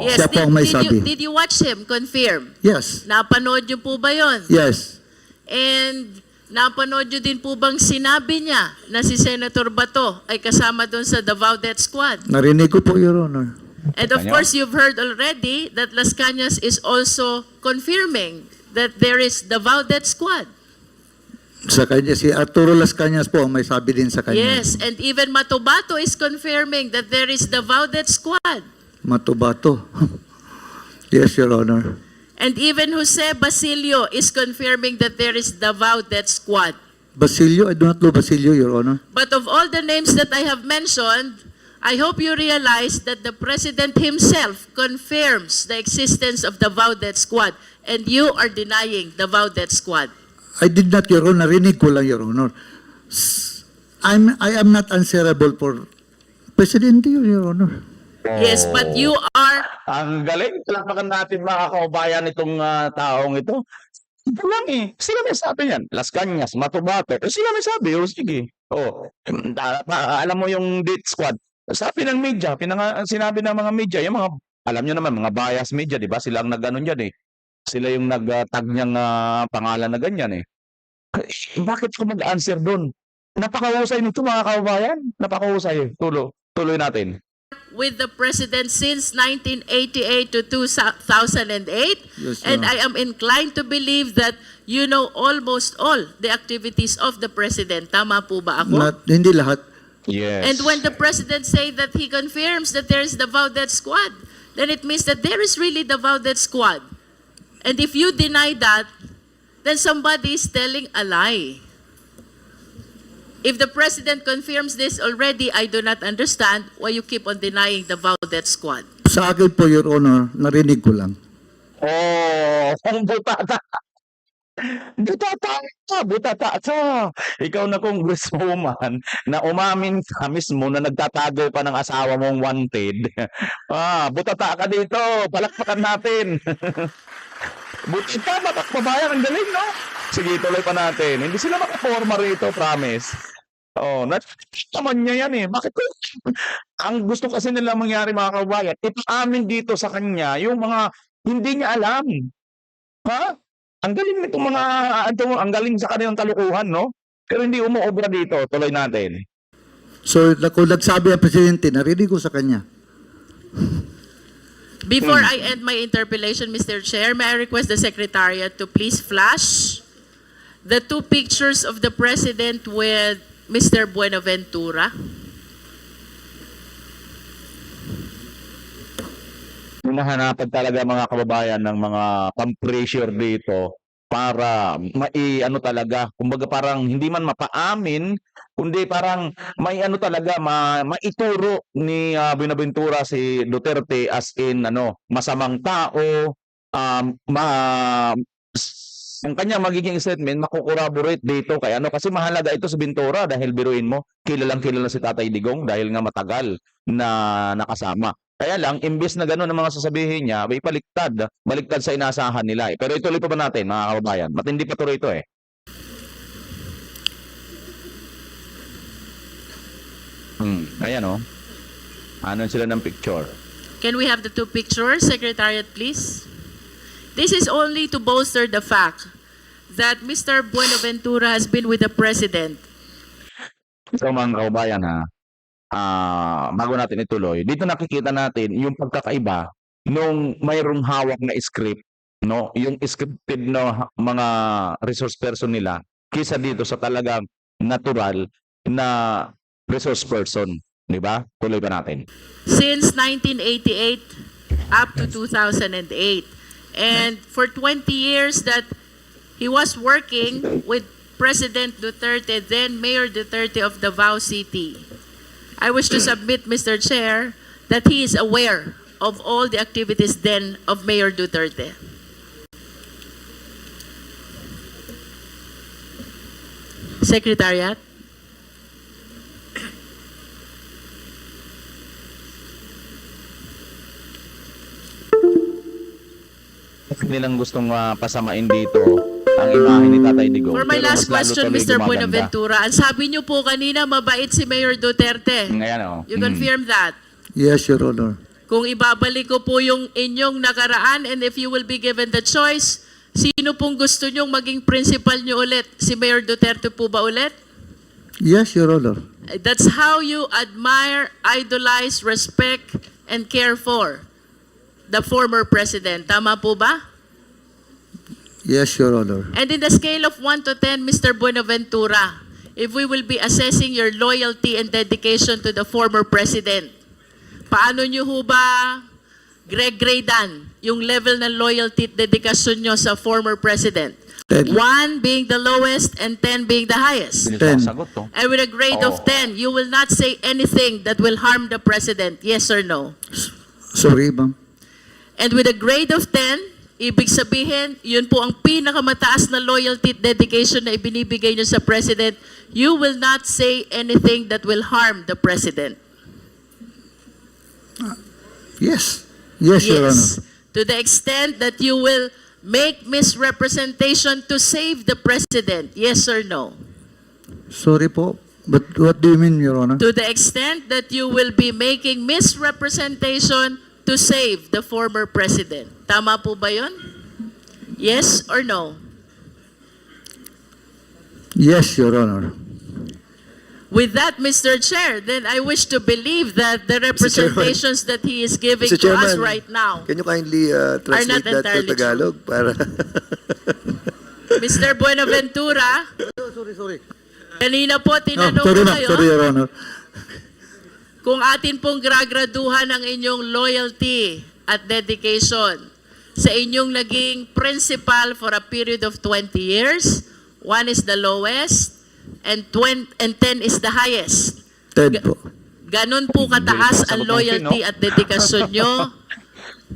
Yes, Siya po ang may sabi. did you watch him confirm? Yes. Napanood niyo po ba yon? Yes. And napanood niyo din po bang sinabi niya na si Senator Bato ay kasama doon sa Davao Death Squad? Narinig ko po, Your Honor. And of course, you've heard already that Las Cañas is also confirming that there is Davao Death Squad. Sa kanya, si Arturo Las Cañas po ang may sabi din sa kanya. Yes, and even Matobato is confirming that there is Davao Death Squad. Matubato. Yes, Your Honor. And even Jose Basilio is confirming that there is Davao Death Squad. Basilio, I do not know Basilio, Your Honor. But of all the names that I have mentioned, I hope you realize that the President himself confirms the existence of Davao Death Squad, and you are denying Davao Death Squad. I did not, Your Honor. Narinig ko lang, Your Honor. I am not answerable for Presidente, Your Honor. Yes, but you are. Ang galing. Talapakan natin mga kababayan itong taong ito. Ito lang eh. Sila may sabi yan. Las Cañas, Matubato. Sila may sabi. O sige. Alam mo yung Death Squad. Sabi ng media, sinabi ng mga media, yung mga, alam nyo naman, mga bias media, di ba? Sila ang nag-anon dyan eh. Sila yung nag-tag niyang pangalan na ganyan eh. Bakit ko mag-answer doon? Napakahusay nito mga kababayan. Napakahusay. Tuloy natin. With the President since 1988 to 2008, Yes, and Your I am inclined to believe that you know almost all the activities of the President. Tama po ba ako? Hindi lahat. Yes. And when the president say that he confirms that there is the Vaudet squad, then it means that there is really the Vaudet squad. And if you deny that, then somebody is telling a lie. If the president confirms this already, I do not understand why you keep on denying the Vaudet squad. Sa akin po, Your Honor, narinig ko lang. Oh, butata. Butata ka. Ikaw na congresswoman na umamin ka mismo na nagtatago pa ng asawa mong wanted. Butata ka dito. Palakpakan natin. Butata, batak babayan. Ang galing, no? Sige, tuloy pa natin. Hindi sila makaporma rito, promise. Oh, naman niya yan eh. Bakit ko? Ang gusto kasi nila mangyari, mga kabayan, ipaamin dito sa kanya yung mga hindi niya alam. Ha? Ang galing nitong mga, ang galing sa kanilang kalukuhan, no? Pero hindi umuobra dito. Tuloy natin. So, kung nagsabi ang presidente, narinig ko sa kanya. Before I end my interpellation, Mr. Chair, may I request the Secretariat to please flash the 2 pictures of the President with Mr. Buenaventura? Hinahanapan talaga mga kababayan ng mga pang-pressure dito para ano talaga, kumbaga parang hindi man mapaamin, kundi parang may ano talaga, maituro ni Buenaventura si Duterte as in masamang tao, ang kanya magiging statement makukorroborate dito kay kasi mahalaga ito sa Ventura dahil biruin mo, kilalang kilala si Tatay Digong dahil nga matagal na nakasama. Kaya lang, imbes na gano'n ang mga sasabihin niya, may baliktad sa inasahan nila. Pero ituloy pa ba natin, mga kababayan? Matindi pa tuloy ito eh. Ayan o. Ano sila ng picture? Can we have the 2 pictures, Secretariat, please? This is only to bolster the fact that Mr. Buenaventura has been with the President. Ito mga kababayan ha. Bago natin ituloy, dito nakikita natin yung pagkakaiba nung mayroong hawak na script, no? Yung scripted na mga resource person nila kisa dito sa talagang natural na resource person, di ba? Tuloy pa natin. Since 1988 up to 2008. And for 20 years that he was working with President Duterte, then Mayor Duterte of Davao City. I wish to submit, Mr. Chair, that he is aware of all the activities then of Mayor Duterte. Secretariat? Nilang gustong pasamain dito ang imahe ni Tatay Digong. For my Pero last mas lalo question, tuloy Mr. gumaganda. Buenaventura, ang sabi niyo po kanina, mabait si Mayor Duterte. Ngayon o. You confirm that? Yes, Your Honor. Kung ibabalik ko po yung inyong nakaraan and if you will be given the choice, sino pong gusto nyong maging principal nyo ulit? Si Mayor Duterte po ba ulit? Yes, Your Honor. That's how you admire, idolize, respect, and care for the former president. Tama po ba? Yes, Your Honor. And in the scale of 1 to 10, Mr. Buenaventura, if we will be assessing your loyalty and dedication to the former president, paano nyo ho ba gradean yung level ng loyalty at dedikasyon nyo sa former president? 10. 1 being the lowest and 10 being the highest. Ten. Sagot to. And with a grade of 10, you will not say anything that will harm the president. Yes or no? Sorry, ma'am. And with a grade of 10, ibig sabihin, yun po ang pinakamataas na loyalty at dedication na ibinibigay nyo sa president. You will not say anything that will harm the president. Yes. Yes, Your Honor. Yes. To the extent that you will make misrepresentation to save the president. Yes or no? Sorry po. But what do you mean, Your Honor? To the extent that you will be making misrepresentation to save the former president. Tama po ba yun? Yes or no? Yes, Your Honor. With that, Mr. Chair, then I wish to believe that the representations that he is giving Mr. to us Chairman, right now, Can you kindly translate that to entirely Tagalog? Para Mr. Buenaventura, Sorry. kanina po No, tinanong sorry, ko ma'am. kayo, Sorry, Your Honor. kung atin pong gragraduhan ang inyong loyalty at dedication sa inyong naging principal for a period of 20 years, 1 is the lowest, and 10 is the highest. Ted po. Ganon po kataas ang Sagot ng loyalty Pino. at dedikasyon nyo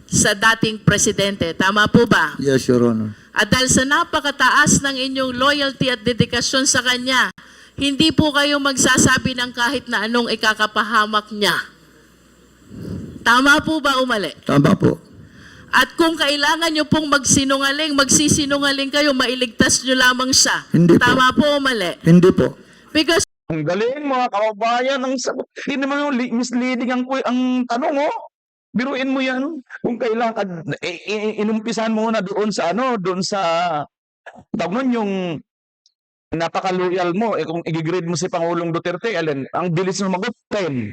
sa dating presidente. Tama po ba? Yes, Your Honor. At dahil sa napakataas ng inyong loyalty at dedikasyon sa kanya, hindi po kayo magsasabi ng kahit na anong ikakapahamak niya. Tama po ba o mali? Tama po. At kung kailangan nyo pong magsinungaling, magsisinungaling kayo, mailigtas nyo lamang siya. Hindi po. Tama po o mali? Hindi po. Because Ang galing mga kababayan, ang sagot. Hindi naman yung misleading ang tanong, oh. Biruin mo yan. Kung kailangan, inumpisan mo na doon sa doon sa, tawag nun yung napaka-loyal mo. Kung i-grade mo si Pangulong Duterte, ang bilis mo magot, 10.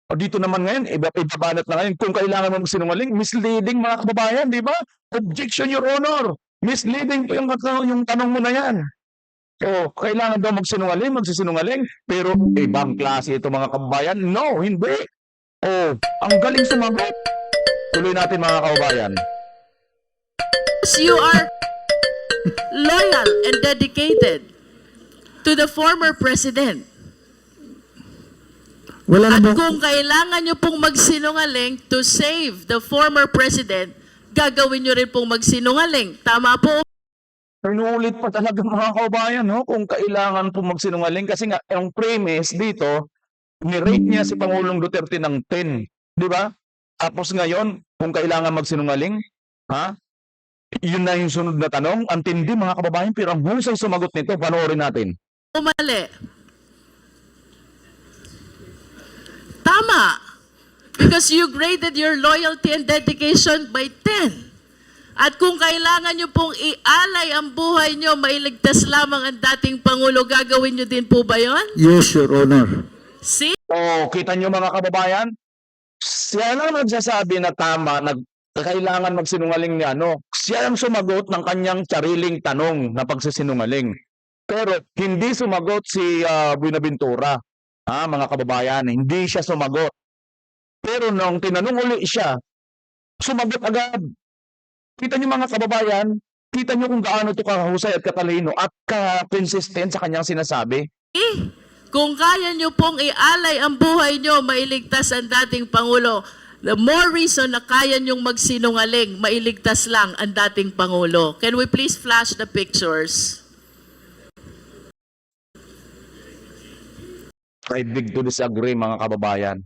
O dito naman ngayon, ibabanat na ngayon. Kung kailangan mo magsinungaling, misleading mga kababayan, di ba? Objection, Your Honor. Misleading po yung tanong mo na yan. O, kailangan daw magsisinungaling, pero ibang klase ito mga kababayan. No, hindi. O, ang galing sumagot. Tuloy natin mga kababayan. you are loyal and dedicated to the former president. Wala At na po. kung kailangan nyo pong magsinungaling to save the former president, gagawin nyo rin pong magsinungaling. Tama po? Inuulit pa talaga mga kababayan, no? Kung kailangan po magsinungaling. Kasi nga, ang premise dito, nirate niya si Pangulong Duterte ng 10. Di ba? Tapos ngayon, kung kailangan magsinungaling, ha? Yun na yung sunod na tanong. Ang tindi mga kababayan, pero ang husay sumagot nito, panoorin natin. O mali? Tama. Because you graded your loyalty and dedication by 10. At kung kailangan nyo pong ialay ang buhay nyo, mailigtas lamang ang dating Pangulo, gagawin nyo din po ba yun? Yes, Your Honor. See? O, kita nyo mga kababayan? Siya lang nagsasabi na tama, kailangan magsinungaling ni Siya ang sumagot ng kanyang sariling tanong na pagsisinungaling. Pero hindi sumagot si Buenaventura. Mga kababayan, hindi siya sumagot. Pero nung tinanong uli siya, sumagot agad. Kita niyo mga kababayan, kita niyo kung gaano ito kahusay at katalino at ka-consistent sa kanyang sinasabi. Kung kaya nyo pong ialay ang buhay nyo, mailigtas ang dating Pangulo, the more reason na kaya nyong magsinungaling, mailigtas lang ang dating Pangulo. Can we please flash the pictures? I beg to disagree mga kababayan.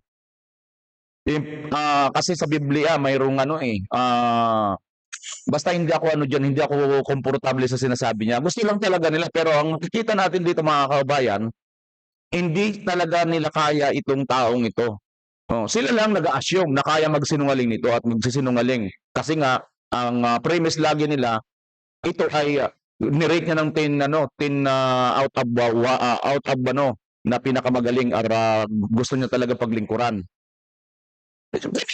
Kasi sa Biblia mayroong basta hindi ako hindi ako komportable sa sinasabi niya. Gusto lang talaga nila pero ang nakikita natin dito mga kababayan, hindi talaga nila kaya itong taong ito. Sila lang nag-a-assume na kaya magsinungaling nito at magsisinungaling. Kasi nga ang premise lagi nila ito ay nirate niya ng 10 out of na pinakamagaling or gusto niya talaga paglingkuran.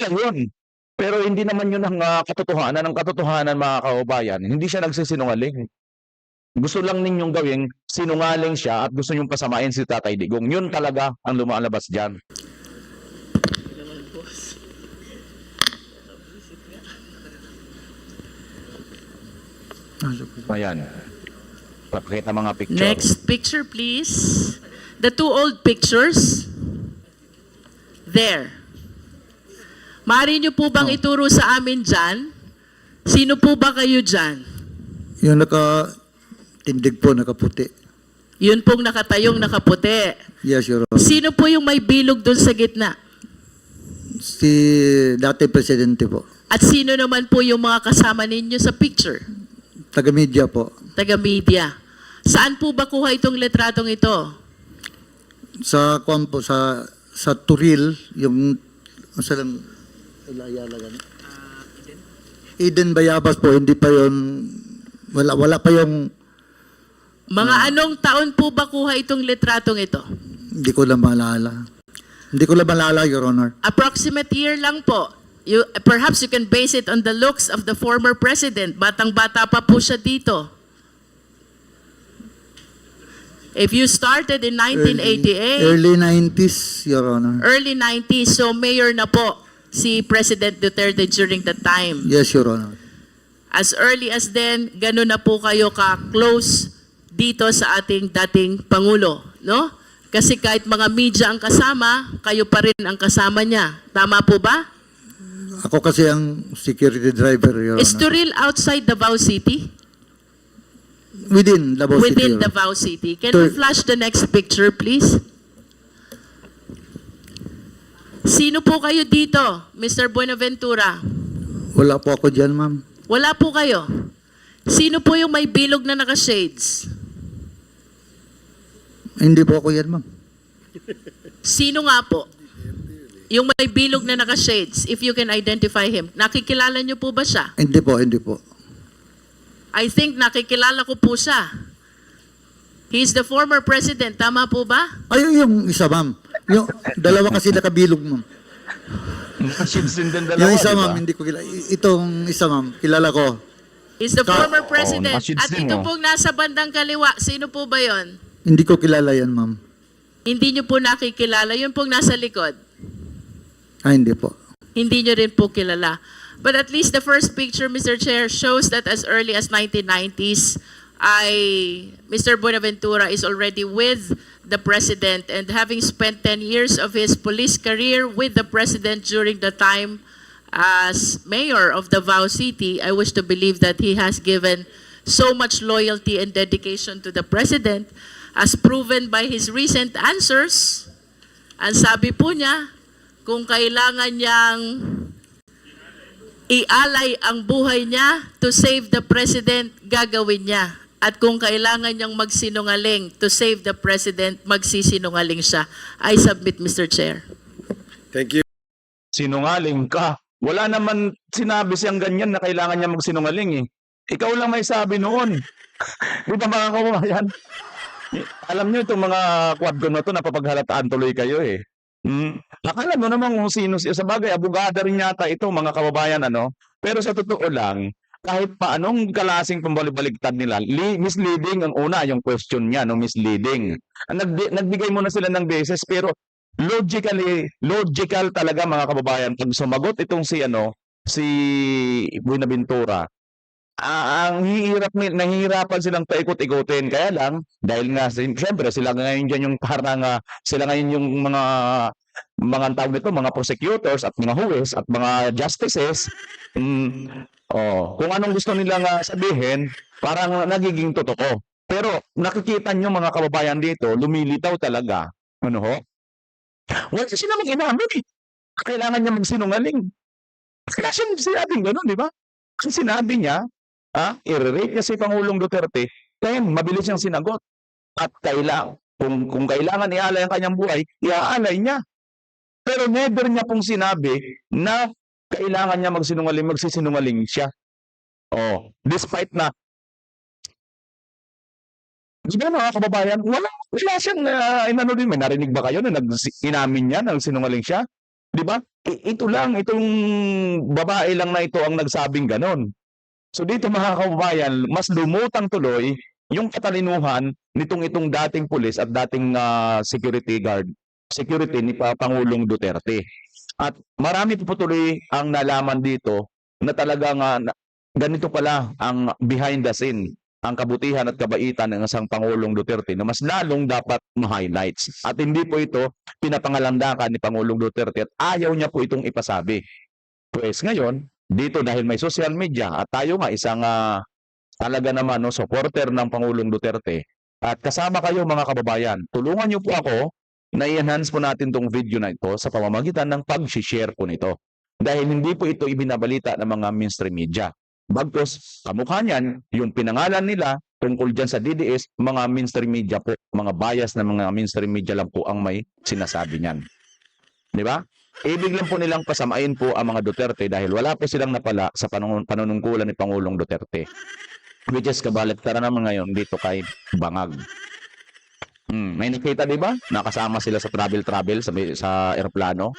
Yun. Pero hindi naman yun ang katotohanan. Ang katotohanan mga kababayan, hindi siya nagsisinungaling. Gusto lang ninyong gawing sinungaling siya at gusto niyong pasamain si Tatay Digong. Yun talaga ang lumalabas dyan. Ayan. Pakita mga picture. Next picture, please. The two old pictures. There. Maaari nyo po bang ituro sa amin dyan? Sino po ba kayo dyan? Yung nakatindig po, nakaputi. Yun pong nakatayong nakaputi. Yes, Your Honor. Sino po yung may bilog doon sa gitna? Si dati presidente po. At sino naman po yung mga kasama ninyo sa picture? Taga-media po. Taga-media. Saan po ba kuha itong letratong ito? Sa sa Turil, yung masalang Eden Bayabas po, hindi pa yon wala pa yung Mga anong taon po ba kuha itong letratong ito? hindi ko lang maalala. Hindi ko lang maalala, Your Honor. Approximate year lang po. Perhaps you can base it on the looks of the former president. Batang-bata pa po siya dito. If you started in 1988, Early 90s, Your Honor. early 90s, so mayor na po si President Duterte during that time. Yes, Your Honor. As early as then, ganun na po kayo ka-close dito sa ating dating Pangulo, no? Kasi kahit mga media ang kasama, kayo pa rin ang kasama niya. Tama po ba? Ako kasi ang security driver, Your Is Honor. Turil outside Davao City? Within Davao City, Within Your Honor. Davao City. Can we flash the next picture, please? Sino po kayo dito, Mr. Buenaventura? Wala po ako dyan, ma'am. Wala po kayo. Sino po yung may bilog na naka-shades? Hindi po ako yan, ma'am. Sino nga po? Yung may bilog na naka-shades, if you can identify him. Nakikilala niyo po ba siya? Hindi po, hindi po. I think nakikilala ko po siya. He's the former president. Tama po ba? Ay, yung isa, ma'am. Yung dalawa kasi nakabilog, ma'am. Shades din dalawa, Yung isa, di ba? ma'am, hindi ko kilala. Itong isa, ma'am, kilala ko. He's the former president. nakashades At din, ito oh. pong nasa bandang kaliwa, sino po ba yon? Hindi ko kilala yan, ma'am. Hindi niyo po nakikilala. Yun pong nasa likod. Ay, hindi po. Hindi nyo rin po kilala. But at least the first picture, Mr. Chair, shows that as early as 1990s, Mr. Buenaventura is already with the President, and having spent 10 years of his police career with the President during the time as mayor of Davao City, I wish to believe that he has given so much loyalty and dedication to the President, as proven by his recent answers. Ang sabi po niya, kung kailangan niyang ialay ang buhay niya to save the President, gagawin niya. At kung kailangan niyang magsinungaling to save the President, magsisinungaling siya. I submit, Mr. Chair. Thank you. Sinungaling ka. Wala naman sinabi siyang ganyan na kailangan niya magsinungaling eh. Ikaw lang may sabi noon. Di ba mga kababayan? Alam niyo itong mga quad ko na to, napapaghalataan tuloy kayo eh. Akala mo naman kung sino siya. Sa bagay, abogada rin yata ito, mga kababayan, ano? Pero sa totoo lang, kahit pa anong kalasing pambalibaligtad nila, misleading ang una, yung question niya, no, misleading. Nagbigay mo na sila ng beses, pero logical talaga mga kababayan, pag sumagot itong si Buenaventura, nahihirapan silang paikot-ikutin. Kaya lang, dahil nga, siyempre, sila ngayon dyan yung parang, sila ngayon yung mga tawag nito, mga prosecutors at mga huwes at mga justices, kung anong gusto nilang sabihin, parang nagiging totoo. Pero nakikita nyo mga kababayan dito, lumilitaw talaga. Ano ho? Wala sila mag-inamin eh. Kailangan niya magsinungaling. Kaya siya sinabing gano'n, di ba? Kasi sinabi niya, i-rate niya si Pangulong Duterte, kaya mabilis siyang sinagot. At kung kailangan ialay ang kanyang buhay, iaalay niya. Pero never niya pong sinabi na kailangan niya magsisinungaling siya. Despite na, di ba mga kababayan, wala siyang inano din. May narinig ba kayo na inamin niya, nagsinungaling siya? Di ba? Itong babae lang na ito ang nagsabing ganon. So dito mga kababayan, mas lumutang tuloy yung katalinuhan itong dating pulis at dating security ni Pangulong Duterte. At marami po tuloy ang nalaman dito na talagang ganito pala ang behind the scene, ang kabutihan at kabaitan ng isang Pangulong Duterte na mas lalong dapat ma-highlights. At hindi po ito pinapangalandakan ni Pangulong Duterte at ayaw niya po itong ipasabi. Pues ngayon, dito dahil may social media at tayo nga isang talaga naman supporter ng Pangulong Duterte at kasama kayo mga kababayan, tulungan niyo po ako na i-enhance po natin tong video na ito sa pamamagitan ng pag-share po nito. Dahil hindi po ito ibinabalita ng mga mainstream media. Bagkus, kamukha niyan, yung pinangalan nila tungkol dyan sa DDS, mga mainstream media po, mga bias na mga mainstream media lang po ang may sinasabi niyan. Di ba? Ibig lang po nilang pasamain po ang mga Duterte dahil wala po silang napala sa panunungkulan ni Pangulong Duterte. Which is kabaliktaran naman ngayon dito kay Bangag. May nakita, di ba? Nakasama sila sa travel sa eroplano.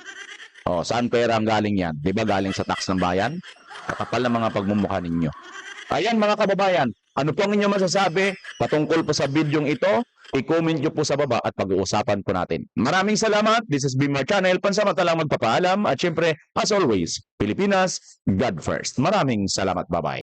Saan pera ang galing yan? Di ba galing sa tax ng bayan? Kakapal na mga pagmumukha ninyo. Ayan mga kababayan, Ano po ang inyong masasabi patungkol po sa bidyong ito? I-comment nyo po sa baba at pag-uusapan po natin. Maraming salamat. This is Bimar Channel. Pansamantalang magpapaalam. At syempre, as always, Pilipinas, God first. Maraming salamat. Bye-bye.